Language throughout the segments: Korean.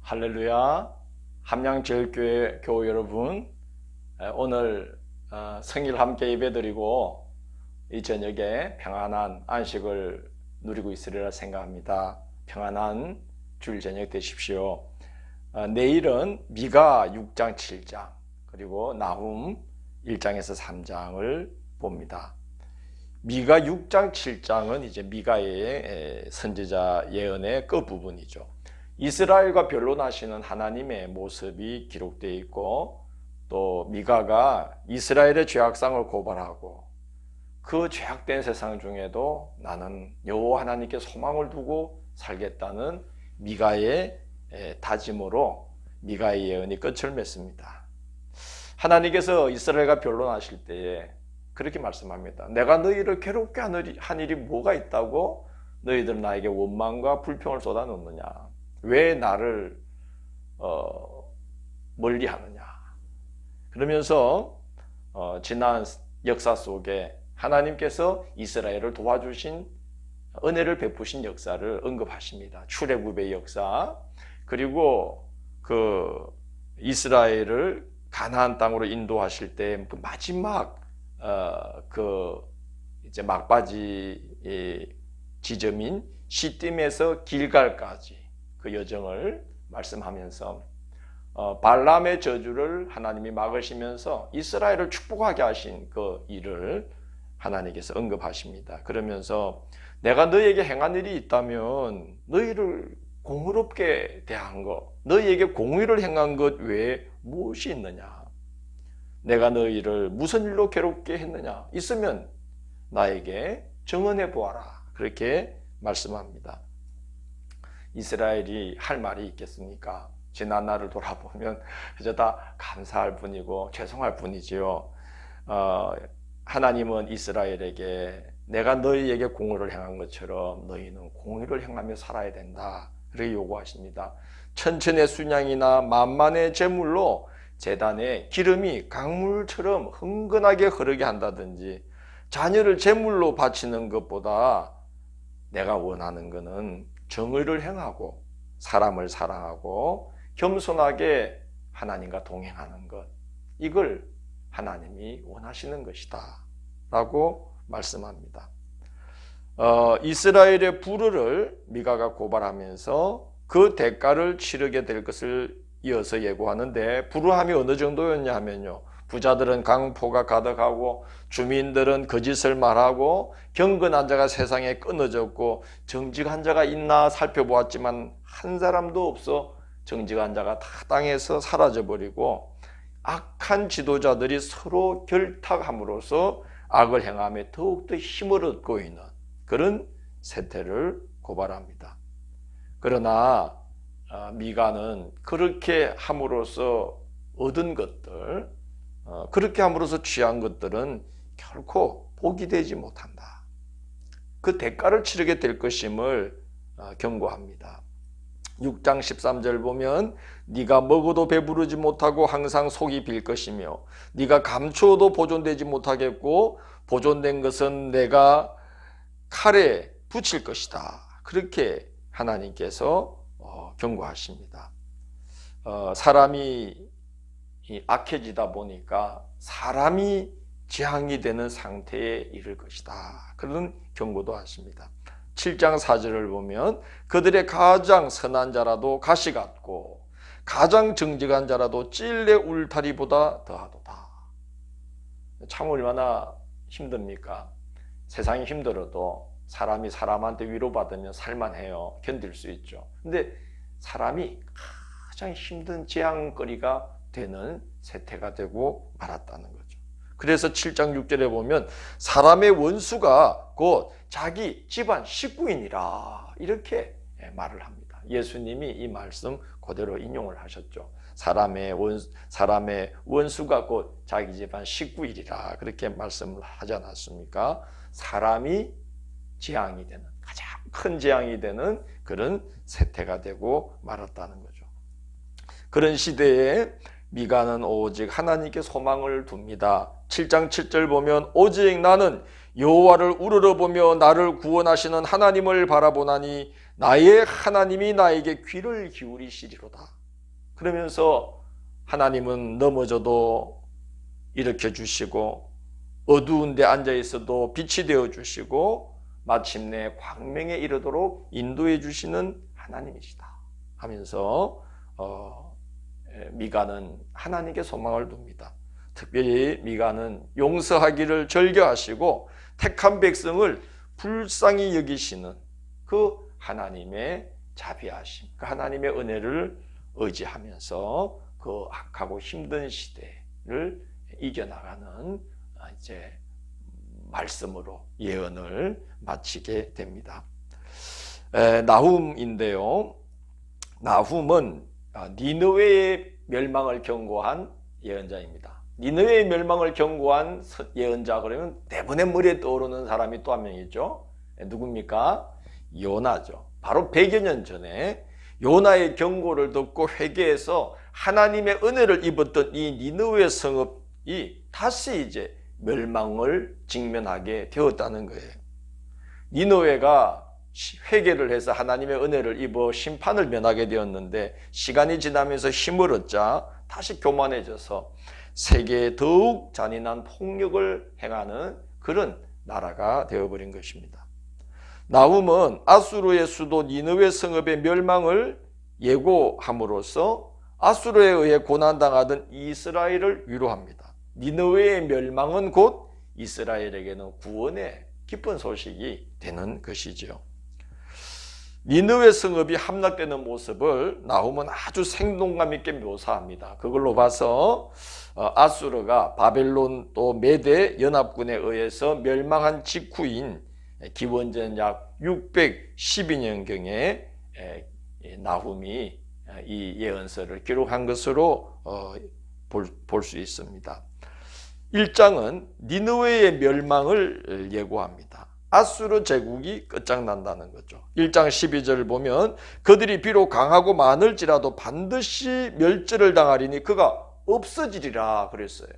할렐루야. 함양제일교회 교우 여러분, 오늘 성일 함께 예배드리고 이 저녁에 평안한 안식을 누리고 있으리라 생각합니다. 평안한 주일 저녁 되십시오. 내일은 미가 6장 7장 그리고 나훔 1장에서 3장을 봅니다. 미가 6장 7장은 이제 미가의 선지자 예언의 끝부분이죠. 이스라엘과 변론하시는 하나님의 모습이 기록되어 있고, 또 미가가 이스라엘의 죄악상을 고발하고 그 죄악된 세상 중에도 나는 여호와 하나님께 소망을 두고 살겠다는 미가의 다짐으로 미가의 예언이 끝을 맺습니다. 하나님께서 이스라엘과 변론하실 때에 그렇게 말씀합니다. 내가 너희를 괴롭게 한 일이 뭐가 있다고 너희들은 나에게 원망과 불평을 쏟아놓느냐? 왜 나를 멀리하느냐? 그러면서 지난 역사 속에 하나님께서 이스라엘을 도와주신 은혜를 베푸신 역사를 언급하십니다. 출애굽의 역사, 그리고 그 이스라엘을 가나안 땅으로 인도하실 때 그 마지막 이제 막바지 지점인 시딤에서 길갈까지 그 여정을 말씀하면서 발람의 저주를 하나님이 막으시면서 이스라엘을 축복하게 하신 그 일을 하나님께서 언급하십니다. 그러면서 내가 너희에게 행한 일이 있다면 너희를 공의롭게 대한 것, 너희에게 공의를 행한 것 외에 무엇이 있느냐? 내가 너희를 무슨 일로 괴롭게 했느냐? 있으면 나에게 증언해 보아라. 그렇게 말씀합니다. 이스라엘이 할 말이 있겠습니까? 지난 날을 돌아보면 그저 다 감사할 뿐이고 죄송할 뿐이지요. 하나님은 이스라엘에게 내가 너희에게 공의를 행한 것처럼 너희는 공의를 행하며 살아야 된다. 그렇게 요구하십니다. 천천의 순양이나 만만의 제물로 제단에 기름이 강물처럼 흥건하게 흐르게 한다든지, 자녀를 제물로 바치는 것보다 내가 원하는 것은 정의를 행하고 사람을 사랑하고 겸손하게 하나님과 동행하는 것, 이걸 하나님이 원하시는 것이다 라고 말씀합니다. 이스라엘의 불의를 미가가 고발하면서 그 대가를 치르게 될 것을 이어서 예고하는데, 불의함이 어느 정도였냐 하면요, 부자들은 강포가 가득하고 주민들은 거짓을 말하고 경건한 자가 세상에 끊어졌고 정직한 자가 있나 살펴보았지만 한 사람도 없어 정직한 자가 다 땅에서 사라져버리고, 악한 지도자들이 서로 결탁함으로써 악을 행함에 더욱더 힘을 얻고 있는 그런 세태를 고발합니다. 그러나 미가는 그렇게 함으로써 얻은 것들, 그렇게 함으로써 취한 것들은 결코 복이 되지 못한다. 그 대가를 치르게 될 것임을 경고합니다. 6장 13절 보면 네가 먹어도 배부르지 못하고 항상 속이 빌 것이며 네가 감추어도 보존되지 못하겠고 보존된 것은 내가 칼에 붙일 것이다. 그렇게 하나님께서 경고하십니다. 사람이 악해지다 보니까 사람이 재앙이 되는 상태에 이를 것이다. 그런 경고도 하십니다. 7장 4절을 보면 그들의 가장 선한 자라도 가시 같고 가장 정직한 자라도 찔레 울타리보다 더하도다. 참 얼마나 힘듭니까? 세상이 힘들어도 사람이 사람한테 위로받으면 살만해요. 견딜 수 있죠. 근데 사람이 가장 힘든 재앙거리가 되는 세태가 되고 말았다는 거죠. 그래서 7장 6절에 보면 사람의 원수가 곧 자기 집안 식구이니라, 이렇게 말을 합니다. 예수님이 이 말씀 그대로 인용을 하셨죠. 사람의 원수가 곧 자기 집안 식구이리라, 그렇게 말씀을 하지 않았습니까? 사람이 재앙이 되는, 가장 큰 재앙이 되는 그런 세태가 되고 말았다는 거죠. 그런 시대에 미가는 오직 하나님께 소망을 둡니다. 7장 7절 보면 오직 나는 여호와를 우러러보며 나를 구원하시는 하나님을 바라보나니 나의 하나님이 나에게 귀를 기울이시리로다. 그러면서 하나님은 넘어져도 일으켜 주시고 어두운 데 앉아 있어도 빛이 되어 주시고 마침내 광명에 이르도록 인도해 주시는 하나님이시다 하면서 미가는 하나님께 소망을 둡니다. 특별히 미가는 용서하기를 즐겨하시고 택한 백성을 불쌍히 여기시는 그 하나님의 자비하심, 그 하나님의 은혜를 의지하면서 그 악하고 힘든 시대를 이겨나가는 이제 말씀으로 예언을 마치게 됩니다. 나훔인데요. 나훔은 니느웨의 멸망을 경고한 예언자입니다. 니느웨의 멸망을 경고한 예언자 그러면 대부분의 머리에 떠오르는 사람이 또 한 명 있죠. 누굽니까? 요나죠. 바로 100여 년 전에 요나의 경고를 듣고 회개해서 하나님의 은혜를 입었던 이 니느웨 성읍이 다시 이제 멸망을 직면하게 되었다는 거예요. 니느웨가 회개를 해서 하나님의 은혜를 입어 심판을 면하게 되었는데 시간이 지나면서 힘을 얻자 다시 교만해져서 세계에 더욱 잔인한 폭력을 행하는 그런 나라가 되어버린 것입니다. 나훔은 아수르의 수도 니느웨 성읍의 멸망을 예고함으로써 아수르에 의해 고난당하던 이스라엘을 위로합니다. 니느웨의 멸망은 곧 이스라엘에게는 구원의 기쁜 소식이 되는 것이죠. 니느웨 성읍이 함락되는 모습을 나훔은 아주 생동감 있게 묘사합니다. 그걸로 봐서 아수르가 바벨론 또 메대 연합군에 의해서 멸망한 직후인 기원전 약 612년경에 나훔이 이 예언서를 기록한 것으로 볼 수 있습니다. 1장은 니느웨의 멸망을 예고합니다. 아수르 제국이 끝장난다는 거죠. 1장 12절을 보면 그들이 비록 강하고 많을지라도 반드시 멸절을 당하리니 그가 없어지리라 그랬어요.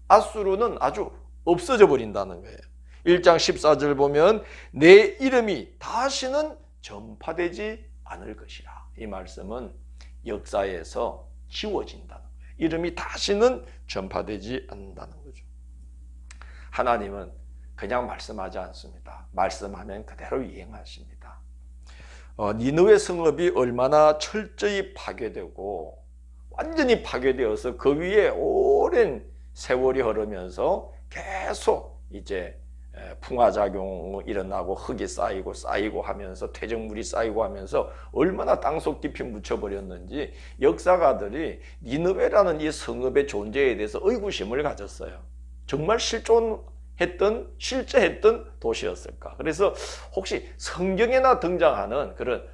아수르는 아주 없어져 버린다는 거예요. 1장 14절 보면 내 이름이 다시는 전파되지 않을 것이라. 이 말씀은 역사에서 지워진다는 거예요. 이름이 다시는 전파되지 않는다는 거죠. 하나님은 그냥 말씀하지 않습니다. 말씀하면 그대로 이행하십니다. 니느웨 성읍이 얼마나 철저히 파괴되고 완전히 파괴되어서 그 위에 오랜 세월이 흐르면서 계속 이제 풍화작용이 일어나고 흙이 쌓이고 하면서 퇴적물이 쌓이고 하면서 얼마나 땅속 깊이 묻혀버렸는지 역사가들이 니느웨라는 이 성읍의 존재에 대해서 의구심을 가졌어요. 정말 실제했던 도시였을까? 그래서 혹시 성경에나 등장하는 그런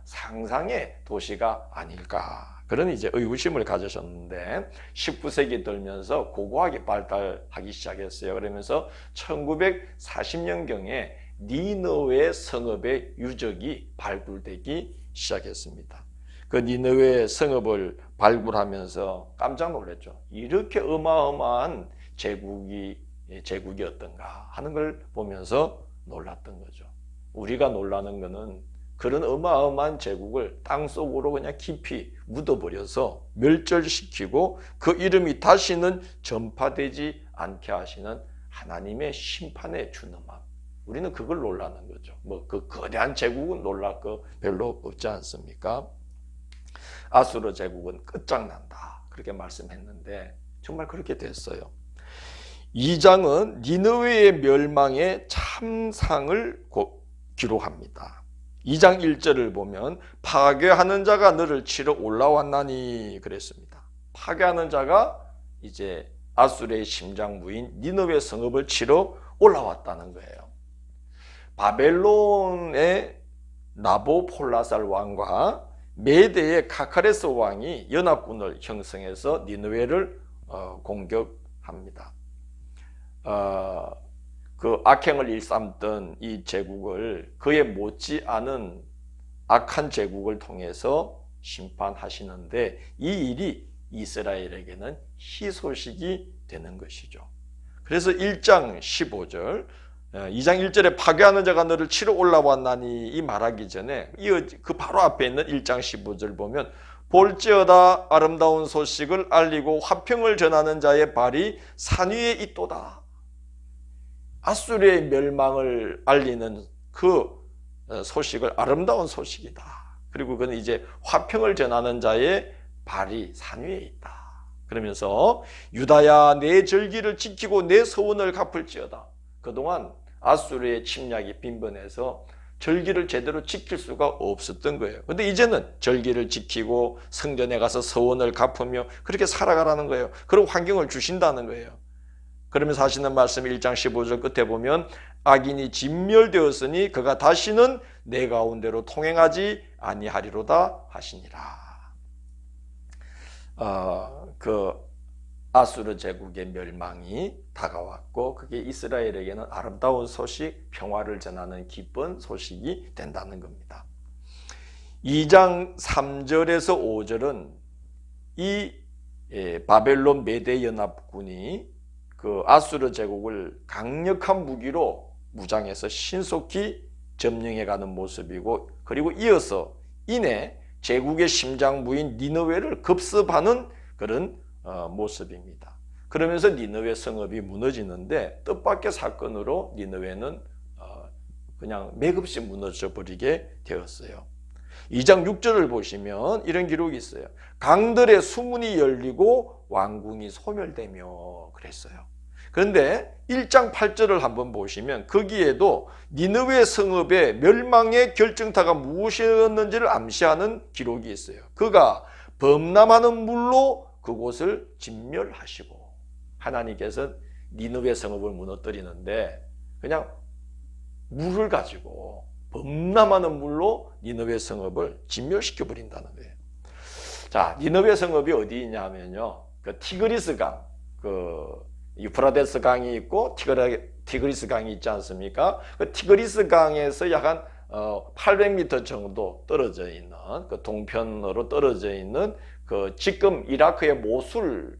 상상의 도시가 아닐까? 그런 이제 의구심을 가지셨는데 19세기 들면서 고고하게 발달하기 시작했어요. 그러면서 1940년경에 니느웨 성읍의 유적이 발굴되기 시작했습니다. 그 니느웨 성읍을 발굴하면서 깜짝 놀랐죠. 이렇게 어마어마한 제국이었던가 하는 걸 보면서 놀랐던 거죠. 우리가 놀라는 거는 그런 어마어마한 제국을 땅속으로 그냥 깊이 묻어버려서 멸절시키고 그 이름이 다시는 전파되지 않게 하시는 하나님의 심판의 준엄함. 우리는 그걸 놀라는 거죠. 그 거대한 제국은 놀랄 거 별로 없지 않습니까? 아수르 제국은 끝장난다. 그렇게 말씀했는데 정말 그렇게 됐어요. 2장은 니느웨의 멸망의 참상을 기록합니다. 2장 1절을 보면 파괴하는 자가 너를 치러 올라왔나니 그랬습니다. 파괴하는 자가 이제 아수르의 심장부인 니느웨 성읍을 치러 올라왔다는 거예요. 바벨론의 나보폴라살 왕과 메대의 카카레스 왕이 연합군을 형성해서 니느웨를 공격합니다. 그 악행을 일삼던 이 제국을 그에 못지않은 악한 제국을 통해서 심판하시는데 이 일이 이스라엘에게는 희소식이 되는 것이죠. 그래서 1장 15절 2장 1절에 파괴하는 자가 너를 치러 올라왔나니 이 말하기 전에 그 바로 앞에 있는 1장 15절 보면 볼지어다 아름다운 소식을 알리고 화평을 전하는 자의 발이 산 위에 있도다. 아수르의 멸망을 알리는 그 소식을 아름다운 소식이다. 그리고 그는 이제 화평을 전하는 자의 발이 산 위에 있다. 그러면서 유다야 내 절기를 지키고 내 서원을 갚을지어다. 그동안 아수르의 침략이 빈번해서 절기를 제대로 지킬 수가 없었던 거예요. 그런데 이제는 절기를 지키고 성전에 가서 서원을 갚으며 그렇게 살아가라는 거예요. 그런 환경을 주신다는 거예요. 그러면서 하시는 말씀 1장 15절 끝에 보면 악인이 진멸되었으니 그가 다시는 내 가운데로 통행하지 아니하리로다 하시니라. 그 아수르 제국의 멸망이 다가왔고 그게 이스라엘에게는 아름다운 소식, 평화를 전하는 기쁜 소식이 된다는 겁니다. 2장 3절에서 5절은 이 바벨론 메대 연합군이 그 아수르 제국을 강력한 무기로 무장해서 신속히 점령해가는 모습이고, 그리고 이어서 이내 제국의 심장부인 니느웨를 급습하는 그런 모습입니다. 그러면서 니느웨 성읍이 무너지는데 뜻밖의 사건으로 니느웨는 그냥 맥없이 무너져 버리게 되었어요. 2장 6절을 보시면 이런 기록이 있어요. 강들의 수문이 열리고 왕궁이 소멸되며 그랬어요. 그런데 1장 8절을 한번 보시면 거기에도 니느웨 성읍의 멸망의 결정타가 무엇이었는지를 암시하는 기록이 있어요. 그가 범람하는 물로 그곳을 진멸하시고, 하나님께서 니느웨 성읍을 무너뜨리는데 그냥 물을 가지고 범람하는 물로 니느웨 성읍을 진멸시켜 버린다는 거예요. 자, 니느웨 성읍이 어디 있냐면요, 그 티그리스 강, 그 유프라데스 강이 있고 티그리스 강이 있지 않습니까? 그 티그리스 강에서 약 한 800m 정도 떨어져 있는, 그 동편으로 떨어져 있는 그 지금 이라크의 모술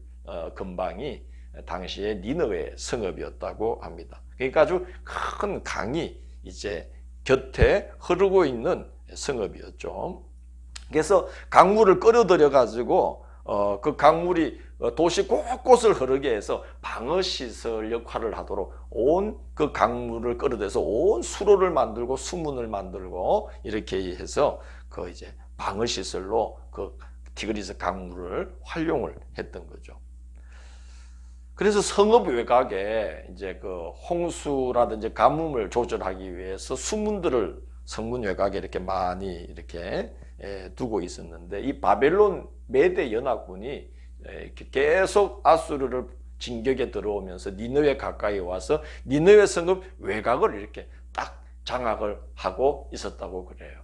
근방이 당시에 니느웨 성읍이었다고 합니다. 그러니까 아주 큰 강이 이제 곁에 흐르고 있는 성읍이었죠. 그래서 강물을 끌어들여 가지고 그 강물이 도시 곳곳을 흐르게 해서 방어시설 역할을 하도록 온 그 강물을 끌어들여서 온 수로를 만들고 수문을 만들고 이렇게 해서 그 이제 방어시설로 그 티그리스 강물을 활용을 했던 거죠. 그래서 성읍 외곽에 이제 그 홍수라든지 가뭄을 조절하기 위해서 수문들을 성문 외곽에 이렇게 많이 이렇게 두고 있었는데, 이 바벨론 메대 연합군이 계속 아수르를 진격에 들어오면서 니느웨 가까이 와서 니느웨 성읍 외곽을 이렇게 딱 장악을 하고 있었다고 그래요.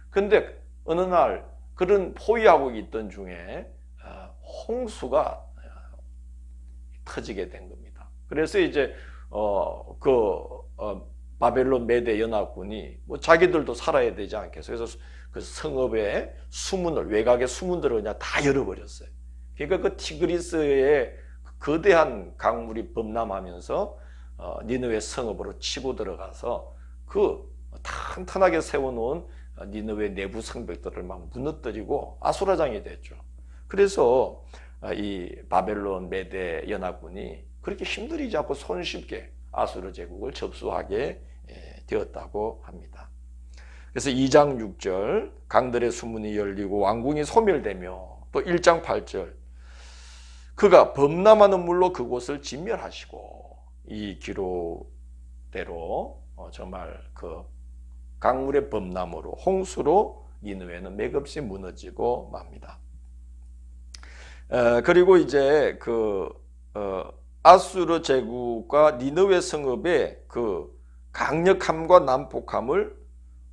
근데 어느 날 그런 포위하고 있던 중에 홍수가 터지게 된 겁니다. 그래서 이제 바벨론 메대 연합군이 뭐 자기들도 살아야 되지 않겠어요. 그래서 그 성읍의 수문을, 외곽의 수문들을 그냥 다 열어버렸어요. 그러니까 그 티그리스의 거대한 강물이 범람하면서 니느웨 성읍으로 치고 들어가서 그 탄탄하게 세워놓은 니느웨 내부 성벽들을 막 무너뜨리고 아수라장이 됐죠. 그래서 이 바벨론 메대 연합군이 그렇게 힘들이지 않고 손쉽게 아수르 제국을 접수하게 되었다고 합니다. 그래서 2장 6절 강들의 수문이 열리고 왕궁이 소멸되며, 또 1장 8절 그가 범람하는 물로 그곳을 진멸하시고, 이 기록대로 정말 그 강물의 범람으로 홍수로 니느웨는 맥없이 무너지고 맙니다. 그리고 이제 그 아수르 제국과 니느웨 성읍의 그 강력함과 난폭함을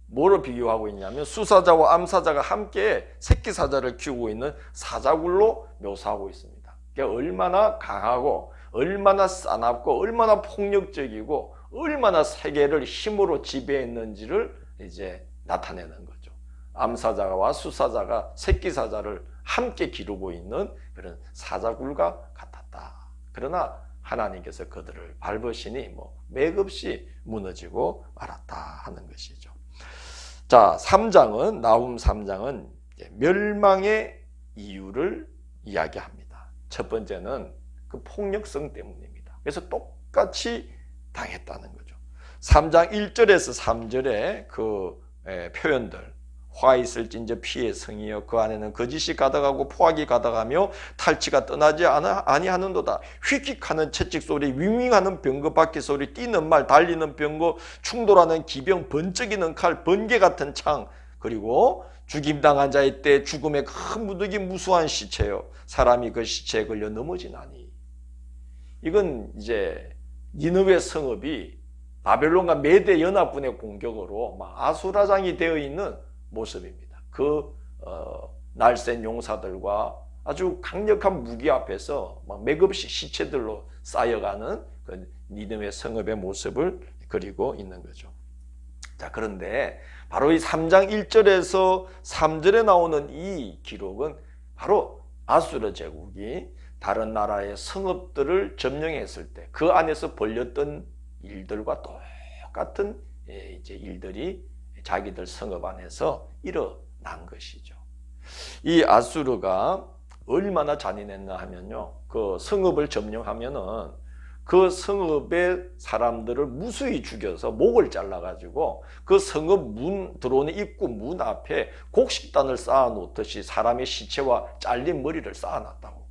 뭐로 비교하고 있냐면 수사자와 암사자가 함께 새끼 사자를 키우고 있는 사자굴로 묘사하고 있습니다. 그러니까 얼마나 강하고 얼마나 싸납고 얼마나 폭력적이고 얼마나 세계를 힘으로 지배했는지를 이제 나타내는 거죠. 암사자와 수사자가 새끼 사자를 함께 기르고 있는 그런 사자굴과 같았다. 그러나 하나님께서 그들을 밟으시니 맥없이 무너지고 말았다 하는 것이죠. 자, 3장은 나훔 3장은 멸망의 이유를 이야기합니다. 첫 번째는 그 폭력성 때문입니다. 그래서 똑같이 당했다는 거죠. 3장 1절에서 3절의 그 표현들, 화 있을진저 피의 성이여 그 안에는 거짓이 가득하고 포악이 가득하며 탈취가 떠나지 아니하는도다. 휙휙하는 채찍 소리, 윙윙하는 병거 바퀴 소리, 뛰는 말, 달리는 병거, 충돌하는 기병, 번쩍이는 칼, 번개 같은 창, 그리고 죽임당한 자의 때 죽음의 큰 무더기 무수한 시체요 사람이 그 시체에 걸려 넘어지나니. 이건 이제 니느웨 성읍이 바벨론과 메대 연합군의 공격으로 아수라장이 되어 있는 모습입니다. 그 날쌘 용사들과 아주 강력한 무기 앞에서 맥없이 시체들로 쌓여가는 그 니느웨 성읍의 모습을 그리고 있는 거죠. 자, 그런데 바로 이 3장 1절에서 3절에 나오는 이 기록은 바로 아수르 제국이 다른 나라의 성읍들을 점령했을 때 그 안에서 벌였던 일들과 똑같은 이제 일들이 자기들 성읍 안에서 일어난 것이죠. 이 아수르가 얼마나 잔인했나 하면요, 그 성읍을 점령하면은 그 성읍의 사람들을 무수히 죽여서 목을 잘라가지고 그 성읍 문 들어오는 입구 문 앞에 곡식단을 쌓아 놓듯이 사람의 시체와 잘린 머리를 쌓아놨다고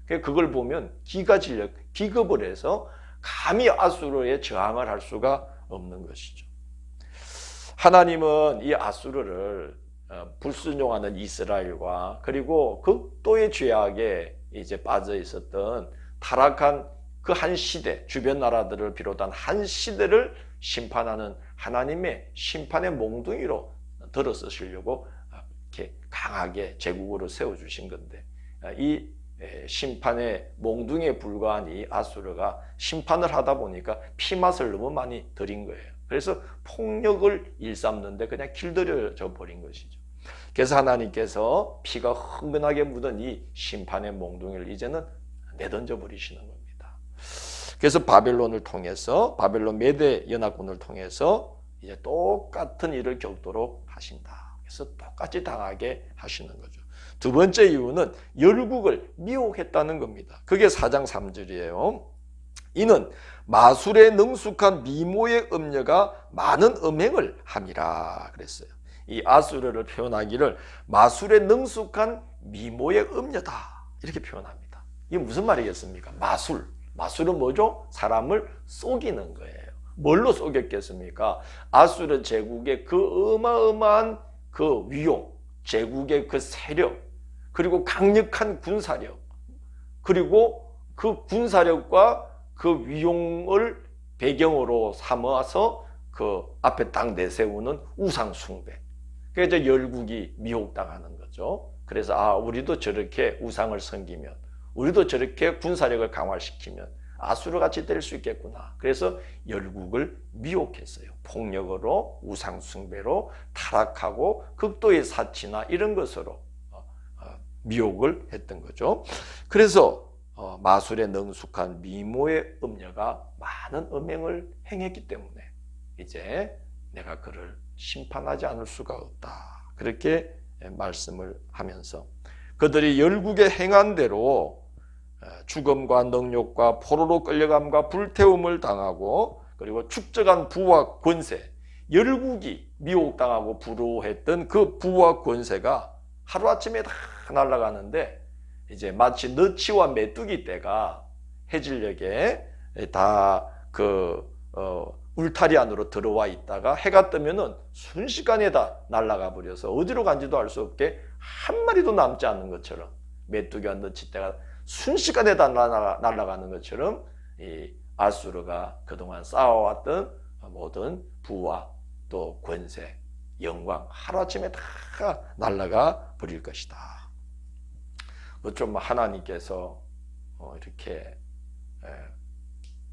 그래요. 그걸 보면 기가 질려 기겁을 해서 감히 아수르에 저항을 할 수가 없는 것이죠. 하나님은 이 아수르를 불순종하는 이스라엘과 그리고 극도의 죄악에 이제 빠져 있었던 타락한 그 한 시대, 주변 나라들을 비롯한 한 시대를 심판하는 하나님의 심판의 몽둥이로 들어서시려고 이렇게 강하게 제국으로 세워주신 건데, 이 심판의 몽둥이에 불과한 이 아수르가 심판을 하다 보니까 피맛을 너무 많이 들인 거예요. 그래서 폭력을 일삼는데 그냥 길들여져 버린 것이죠. 그래서 하나님께서 피가 흥건하게 묻은 이 심판의 몽둥이를 이제는 내던져 버리시는 겁니다. 그래서 바벨론을 통해서, 바벨론 메대 연합군을 통해서 이제 똑같은 일을 겪도록 하신다. 그래서 똑같이 당하게 하시는 거죠. 두 번째 이유는 열국을 미혹했다는 겁니다. 그게 4장 3절이에요. 이는 마술에 능숙한 미모의 음녀가 많은 음행을 함이라 그랬어요. 이 아수르를 표현하기를 마술에 능숙한 미모의 음녀다 이렇게 표현합니다. 이게 무슨 말이겠습니까? 마술은 뭐죠? 사람을 속이는 거예요. 뭘로 속였겠습니까? 아수르 제국의 그 어마어마한 그 위용, 제국의 그 세력, 그리고 강력한 군사력, 그리고 그 군사력과 그 위용을 배경으로 삼아서 그 앞에 딱 내세우는 우상 숭배. 그래서 열국이 미혹당하는 거죠. 그래서 우리도 저렇게 우상을 섬기면, 우리도 저렇게 군사력을 강화시키면 아수르 같이 될 수 있겠구나. 그래서 열국을 미혹했어요. 폭력으로, 우상 숭배로 타락하고 극도의 사치나 이런 것으로 미혹을 했던 거죠. 그래서 마술에 능숙한 미모의 음녀가 많은 음행을 행했기 때문에 이제 내가 그를 심판하지 않을 수가 없다. 그렇게 말씀을 하면서 그들이 열국에 행한 대로 죽음과 능욕과 포로로 끌려감과 불태움을 당하고 그리고 축적한 부와 권세, 열국이 미혹당하고 부러워했던 그 부와 권세가 하루아침에 다 날아가는데 이제 마치 너치와 메뚜기 떼가 해질녘에 다 울타리 안으로 들어와 있다가 해가 뜨면은 순식간에 다 날아가 버려서 어디로 간지도 알 수 없게 한 마리도 남지 않는 것처럼, 메뚜기와 너치떼가 순식간에 다 날아가는 것처럼 이 아수르가 그동안 쌓아왔던 모든 부와 또 권세, 영광 하루아침에 다 날아가 버릴 것이다. 좀 하나님께서 이렇게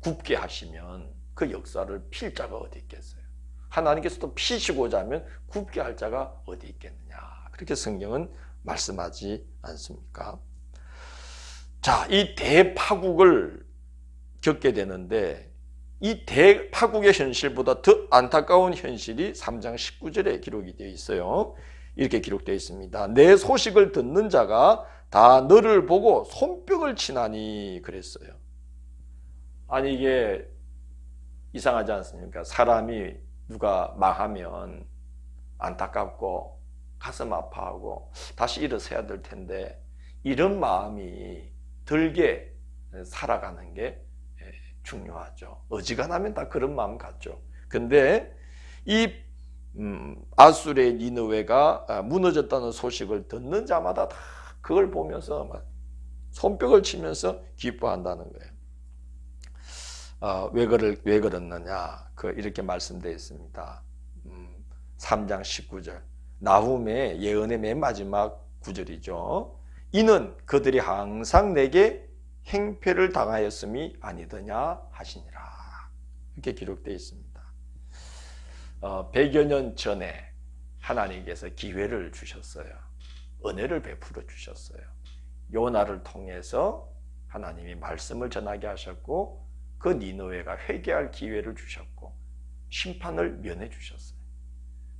굽게 하시면 그 역사를 필 자가 어디 있겠어요? 하나님께서 또 피시고자 하면 굽게 할 자가 어디 있겠느냐. 그렇게 성경은 말씀하지 않습니까? 자, 이 대파국을 겪게 되는데 이 대파국의 현실보다 더 안타까운 현실이 3장 19절에 기록이 되어 있어요. 이렇게 기록되어 있습니다. 내 소식을 듣는 자가 다 너를 보고 손뼉을 치나니 그랬어요. 아니 이게 이상하지 않습니까? 사람이 누가 망하면 안타깝고 가슴 아파하고 다시 일어서야 될 텐데 이런 마음이 들게 살아가는 게 중요하죠. 어지간하면 다 그런 마음 같죠. 근데 이 아수르의 니느웨가 무너졌다는 소식을 듣는 자마다 다 그걸 보면서 막 손뼉을 치면서 기뻐한다는 거예요. 왜 그랬느냐? 이렇게 말씀되어 있습니다. 3장 19절. 나훔의 예언의 맨 마지막 구절이죠. 이는 그들이 항상 내게 행패를 당하였음이 아니더냐 하시니라. 이렇게 기록되어 있습니다. 100여 년 전에 하나님께서 기회를 주셨어요. 은혜를 베풀어 주셨어요. 요나를 통해서 하나님이 말씀을 전하게 하셨고 그 니느웨가 회개할 기회를 주셨고 심판을 면해 주셨어요.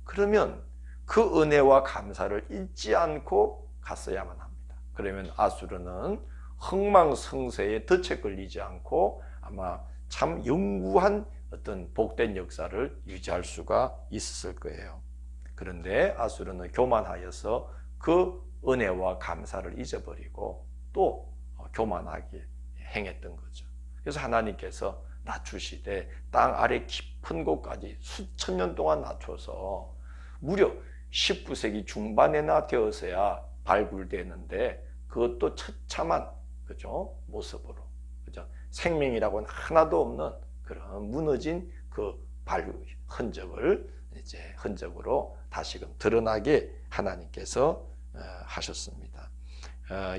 그러면 그 은혜와 감사를 잊지 않고 갔어야만 합니다. 그러면 아수르는 흥망성쇠에 덫에 걸리지 않고 아마 참 영구한 어떤 복된 역사를 유지할 수가 있었을 거예요. 그런데 아수르는 교만하여서 그 은혜와 감사를 잊어버리고 또 교만하게 행했던 거죠. 그래서 하나님께서 낮추시되 땅 아래 깊은 곳까지 수천 년 동안 낮춰서 무려 19세기 중반에나 되어서야 발굴되는데 그것도 처참한 그죠? 모습으로 그죠? 생명이라고는 하나도 없는 그런 무너진 그 흔적을 이제 흔적으로 다시금 드러나게 하나님께서 하셨습니다.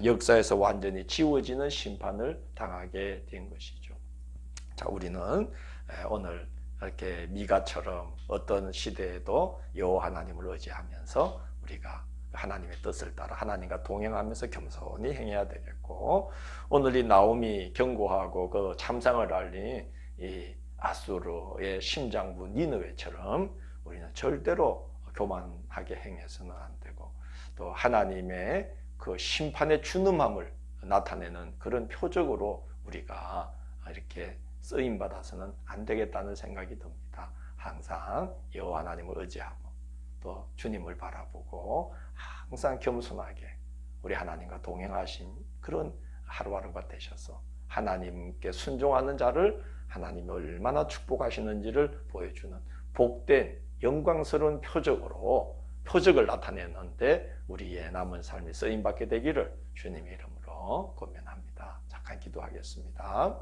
역사에서 완전히 지워지는 심판을 당하게 된 것이죠. 자, 우리는 오늘 이렇게 미가처럼 어떤 시대에도 여호와 하나님을 의지하면서 우리가 하나님의 뜻을 따라 하나님과 동행하면서 겸손히 행해야 되겠고, 오늘 이 나홈이 경고하고 그 참상을 알린 이 아수르의 심장부 니느웨처럼 우리는 절대로 교만하게 행해서는 안 되고, 또 하나님의 그 심판의 준엄함을 나타내는 그런 표적으로 우리가 이렇게 쓰임 받아서는 안 되겠다는 생각이 듭니다. 항상 여호와 하나님을 의지하고 또 주님을 바라보고 항상 겸손하게 우리 하나님과 동행하신 그런 하루하루가 되셔서 하나님께 순종하는 자를 하나님이 얼마나 축복하시는지를 보여주는 복된 영광스러운 표적을 나타내는데 우리의 남은 삶이 쓰임받게 되기를 주님의 이름으로 권면합니다. 잠깐 기도하겠습니다.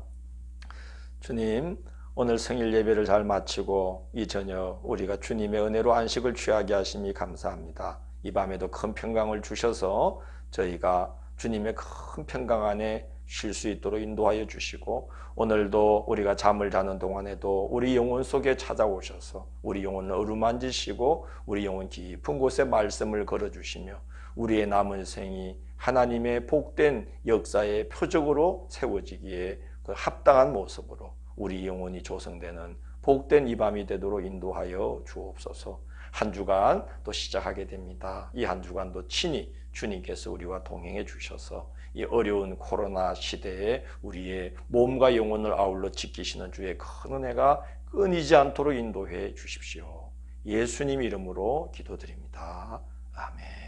주님, 오늘 성일 예배를 잘 마치고 이 저녁 우리가 주님의 은혜로 안식을 취하게 하심이 감사합니다. 이 밤에도 큰 평강을 주셔서 저희가 주님의 큰 평강 안에 쉴 수 있도록 인도하여 주시고, 오늘도 우리가 잠을 자는 동안에도 우리 영혼 속에 찾아오셔서 우리 영혼을 어루만지시고 우리 영혼 깊은 곳에 말씀을 걸어주시며 우리의 남은 생이 하나님의 복된 역사의 표적으로 세워지기에 그 합당한 모습으로 우리 영혼이 조성되는 복된 이 밤이 되도록 인도하여 주옵소서. 한 주간 또 시작하게 됩니다. 이 한 주간도 친히 주님께서 우리와 동행해 주셔서 이 어려운 코로나 시대에 우리의 몸과 영혼을 아울러 지키시는 주의 큰 은혜가 끊이지 않도록 인도해 주십시오. 예수님 이름으로 기도드립니다. 아멘.